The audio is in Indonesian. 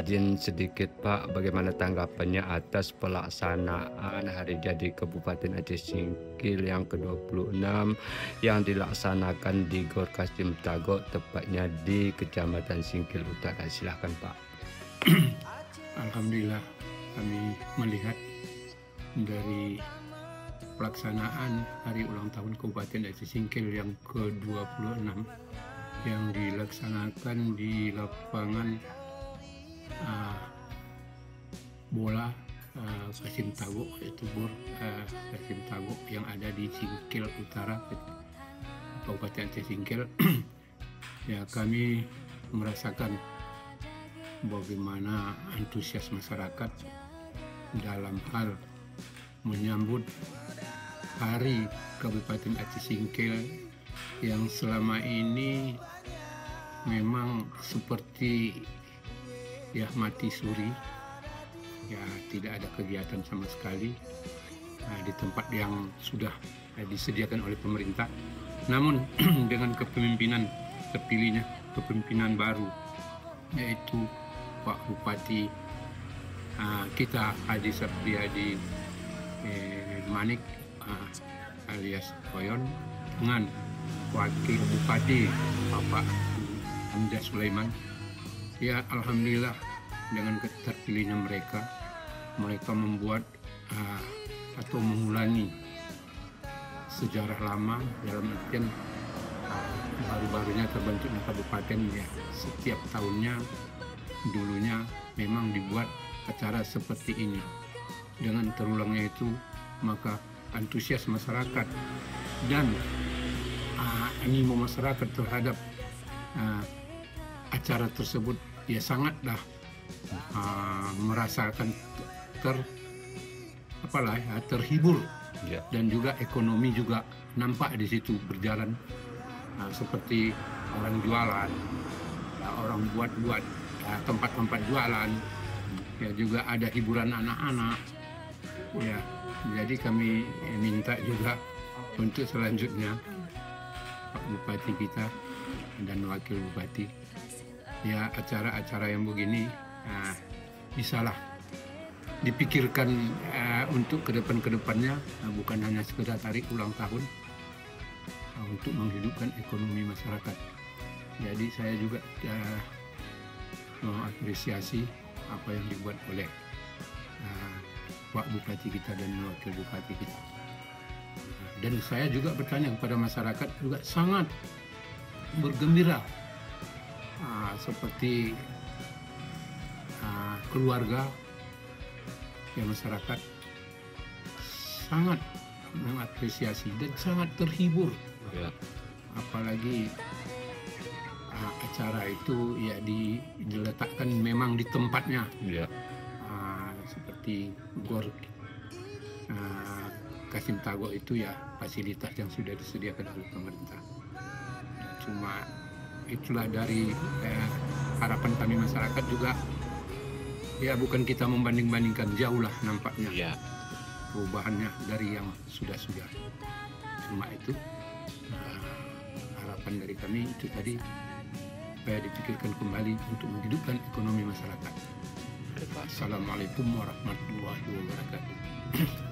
Izin sedikit Pak, bagaimana tanggapannya atas pelaksanaan Hari Jadi Kabupaten Aceh Singkil yang ke-26 yang dilaksanakan di Gor Kasim Tagok, tepatnya di Kecamatan Singkil Utara. Silahkan Pak. Alhamdulillah, kami melihat dari pelaksanaan Hari Ulang Tahun Kabupaten Aceh Singkil yang ke-26 yang dilaksanakan di lapangan bola Kasim Tagok, yaitu Gor Kasim Tagok yang ada di Singkil Utara, Kabupaten Aceh Singkil. Ya, kami merasakan bagaimana antusias masyarakat dalam hal menyambut Hari Kabupaten Aceh Singkil yang selama ini memang seperti ya mati suri, ya tidak ada kegiatan sama sekali di tempat yang sudah disediakan oleh pemerintah. Namun dengan kepemimpinan terpilihnya kepemimpinan baru, yaitu Pak Bupati kita Haji Sapriyadi Manik alias Koyon dengan Wakil Bupati Bapak Hamzah Sulaiman. Ya, alhamdulillah dengan terpilihnya mereka membuat atau mengulangi sejarah lama, dalam artian baru-barunya terbentuknya kabupaten. Ya, setiap tahunnya dulunya memang dibuat acara seperti ini. Dengan terulangnya itu, maka antusias masyarakat dan animo masyarakat terhadap acara tersebut ya sangatlah merasakan terhibur, Ya. dan juga ekonomi juga nampak di situ berjalan, seperti orang jualan, orang buat tempat-tempat jualan, ya juga ada hiburan anak-anak. Ya, jadi kami minta juga untuk selanjutnya Pak Bupati kita dan Wakil Bupati, ya acara-acara yang begini bisalah dipikirkan untuk kedepannya, bukan hanya sekedar tarik ulang tahun, untuk menghidupkan ekonomi masyarakat. Jadi saya juga mengapresiasi apa yang dibuat oleh Pak Bupati kita dan Wakil Bupati kita. Dan saya juga bertanya kepada masyarakat juga sangat bergembira, seperti keluarga, ya masyarakat sangat mengapresiasi dan sangat terhibur. Ya. Apalagi acara itu ya diletakkan memang di tempatnya, Ya. seperti Gor Kasim Tagok itu ya fasilitas yang sudah disediakan oleh pemerintah. Cuma itulah dari harapan kami masyarakat juga, ya bukan kita membanding-bandingkan, jauh lah nampaknya Ya. perubahannya dari yang sudah-sudah. Cuma itu harapan dari kami itu tadi, supaya dipikirkan kembali untuk menghidupkan ekonomi masyarakat. Assalamualaikum warahmatullahi wabarakatuh.